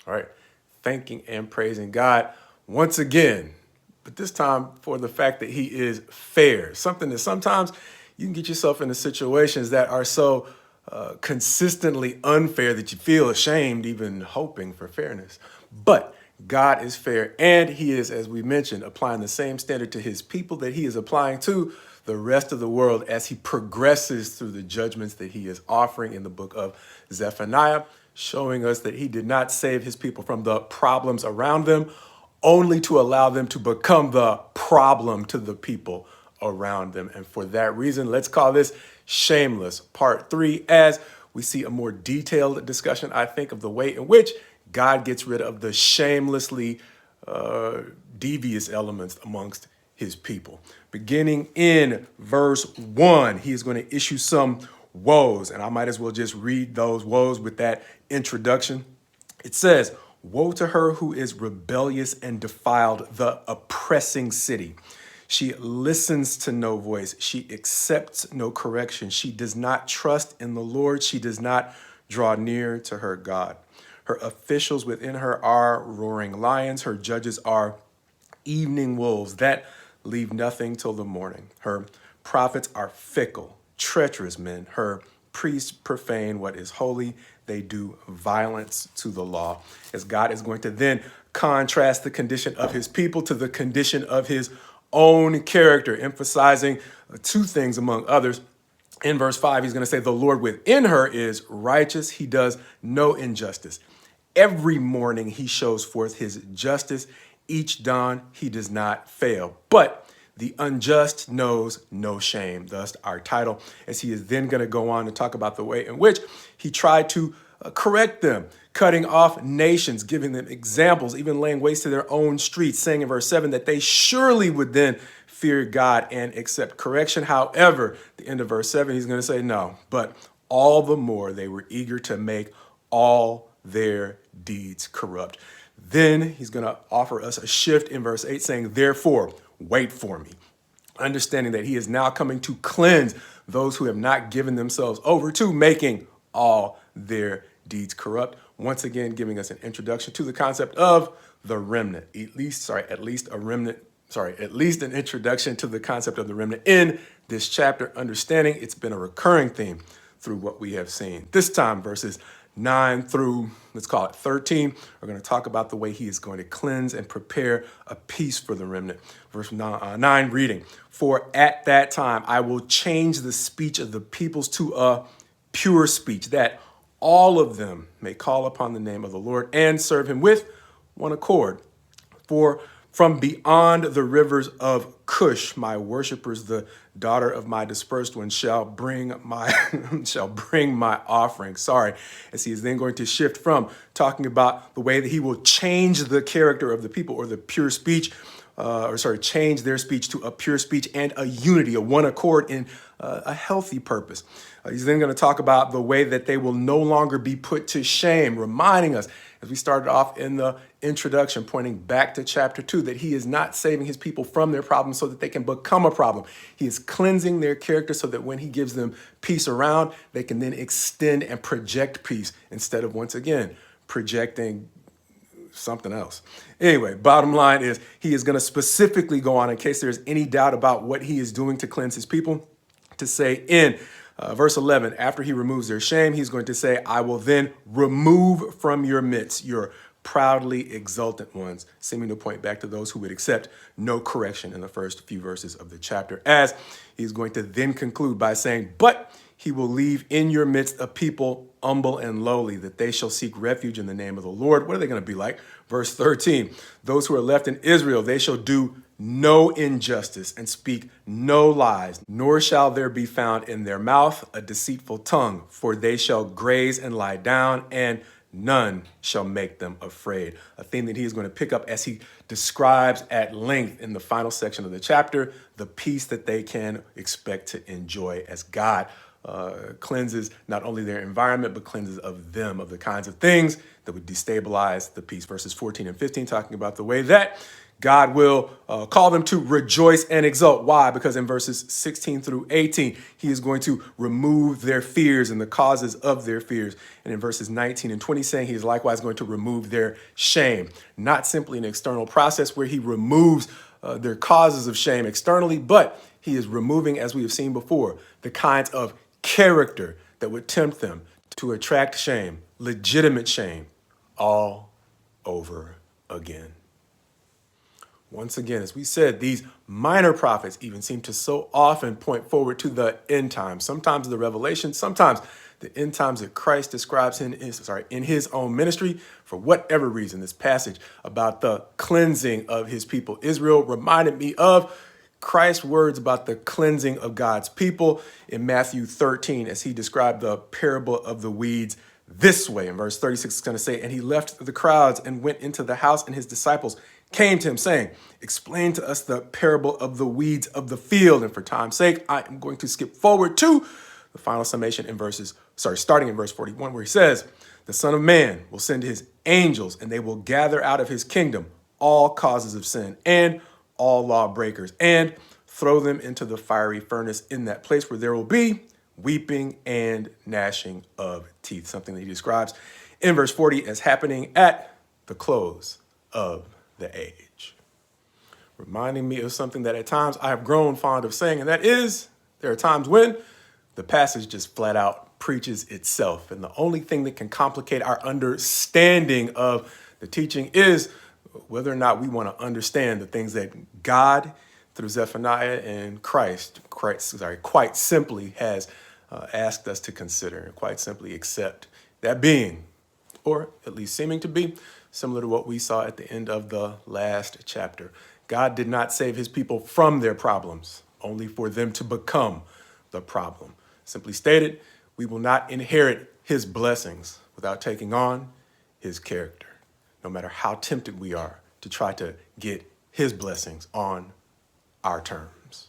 All right. Thanking and praising God once again, but this time for the fact that he is fair. Something that sometimes you can get yourself into situations that are so consistently unfair that you feel ashamed even hoping for fairness. But God is fair, and he is, as we mentioned, applying the same standard to his people that he is applying to the rest of the world as he progresses through the judgments that he is offering in the book of Zephaniah, showing us that he did not save his people from the problems around them, only to allow them to become the problem to the people around them. And for that reason, let's call this Shameless Part 3, as we see a more detailed discussion, I think, of the way in which God gets rid of the shamelessly devious elements amongst his people. Beginning in verse 1, he is going to issue some woes, and I might as well just read those woes with that introduction. It says, "Woe to her who is rebellious and defiled, the oppressing city. She listens to no voice. She accepts no correction. She does not trust in the Lord. She does not draw near to her God. Her officials within her are roaring lions. Her judges are evening wolves that leave nothing till the morning. Her prophets are fickle, treacherous men. Her priests profane what is holy. They do violence to the law." As God is going to then contrast the condition of his people to the condition of his own character, emphasizing two things among others. In verse 5, he's going to say, "The Lord within her is righteous. He does no injustice. Every morning he shows forth his justice. Each dawn he does not fail. But the unjust knows no shame." Thus, our title, as he is then going to go on to talk about the way in which he tried to correct them, cutting off nations, giving them examples, even laying waste to their own streets, saying in verse 7 that they surely would then fear God and accept correction. However, at the end of verse 7, he's going to say no, but all the more they were eager to make all their deeds corrupt. Then he's going to offer us a shift in verse 8, saying, "Therefore, wait for me," understanding that he is now coming to cleanse those who have not given themselves over to making all their deeds corrupt. Once again, giving us an introduction to the concept of the remnant. At least an introduction to the concept of the remnant in this chapter, understanding it's been a recurring theme through what we have seen. This time, verses 9 through, let's call it 13, we're going to talk about the way he is going to cleanse and prepare a peace for the remnant. Verse 9 reading, "For at that time I will change the speech of the peoples to a pure speech, that all of them may call upon the name of the Lord and serve him with one accord. For from beyond the rivers of Cush, my worshipers, the daughter of my dispersed ones, shall bring my offering." Sorry, as he is then going to shift from talking about the way that he will change the character of the people, or the pure speech, change their speech to a pure speech and a unity, a one accord in a healthy purpose. He's then going to talk about the way that they will no longer be put to shame, reminding us, as we started off in the introduction, pointing back to chapter 2, that he is not saving his people from their problems so that they can become a problem. He is cleansing their character so that when he gives them peace around, they can then extend and project peace instead of, once again, projecting something else. Anyway, bottom line is he is going to specifically go on, in case there's any doubt about what he is doing to cleanse his people, to say in verse 11, after he removes their shame, he's going to say, "I will then remove from your midst your proudly exultant ones," seeming to point back to those who would accept no correction in the first few verses of the chapter, as he's going to then conclude by saying, "But he will leave in your midst a people humble and lowly, that they shall seek refuge in the name of the Lord." What are they going to be like? Verse 13, "Those who are left in Israel, they shall do no injustice and speak no lies, nor shall there be found in their mouth a deceitful tongue, for they shall graze and lie down, and none shall make them afraid." A theme that he is going to pick up as he describes at length in the final section of the chapter the peace that they can expect to enjoy as God cleanses not only their environment, but cleanses of them, of the kinds of things that would destabilize the peace. Verses 14 and 15 talking about the way that God will call them to rejoice and exult. Why? Because in verses 16 through 18, he is going to remove their fears and the causes of their fears. And in verses 19 and 20, saying he is likewise going to remove their shame. Not simply an external process where he removes their causes of shame externally, but he is removing, as we have seen before, the kinds of character that would tempt them to attract shame, legitimate shame, all over again. Once again, as we said, these minor prophets even seem to so often point forward to the end times, sometimes the revelation, sometimes the end times that Christ describes in his own ministry. For whatever reason, this passage about the cleansing of his people Israel reminded me of Christ's words about the cleansing of God's people in Matthew 13, as he described the parable of the weeds this way. In verse 36, it's going to say, and he left the crowds and went into the house, and his disciples came to him saying, explain to us the parable of the weeds of the field. And for time's sake, I am going to skip forward to the final summation starting in verse 41, where he says, the Son of Man will send his angels, and they will gather out of his kingdom all causes of sin and all lawbreakers, and throw them into the fiery furnace, in that place where there will be weeping and gnashing of teeth. Something that he describes in verse 40 as happening at the close of the age. Reminding me of something that at times I have grown fond of saying, and that is, there are times when the passage just flat out preaches itself. And the only thing that can complicate our understanding of the teaching is whether or not we want to understand the things that God, through Zephaniah and Christ quite simply has asked us to consider and quite simply accept. That being, or at least seeming to be, similar to what we saw at the end of the last chapter. God did not save his people from their problems, only for them to become the problem. Simply stated, we will not inherit his blessings without taking on his character, no matter how tempted we are to try to get his blessings on our terms.